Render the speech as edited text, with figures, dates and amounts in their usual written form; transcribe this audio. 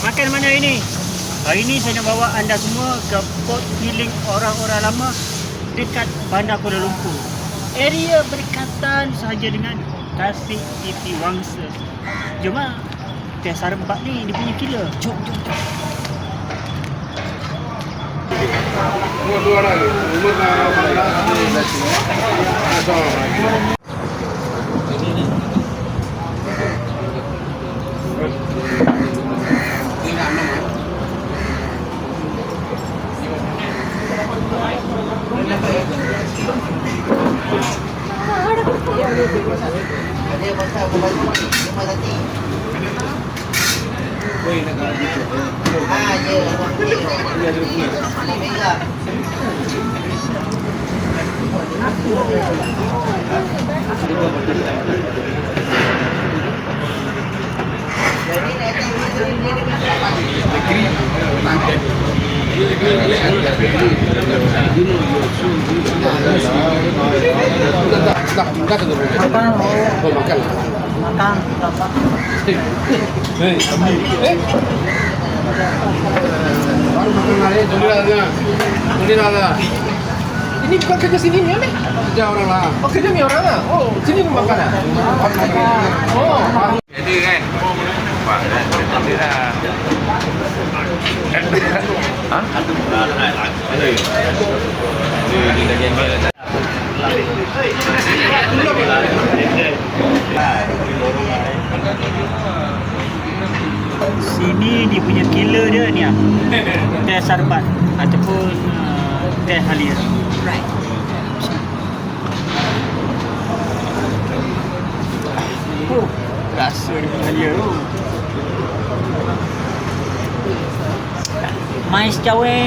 Makan mana hari ni? Hari ni saya nak bawa anda semua ke Port Healing orang-orang lama dekat Bandar Kuala Lumpur. Area berdekatan sahaja dengan Tasik City Wangsa. Jom lah. Teh Sarbat ni dia punya killer. Jom. Dua lagi. Ini bukan kerja sini ni, Amir? Kerja orang lah. Oh, kerja ni orang lah? Oh, sini pun makan lah? Oh, Ada kan? Nampak kan? Ada lah. Ha? Ada. Dia dah janji lah. Sini dia punya killer dia ni ah. Teh Sarbat ataupun teh halia. Right. Oh, rasa dia punya halia tu. Mais cawe.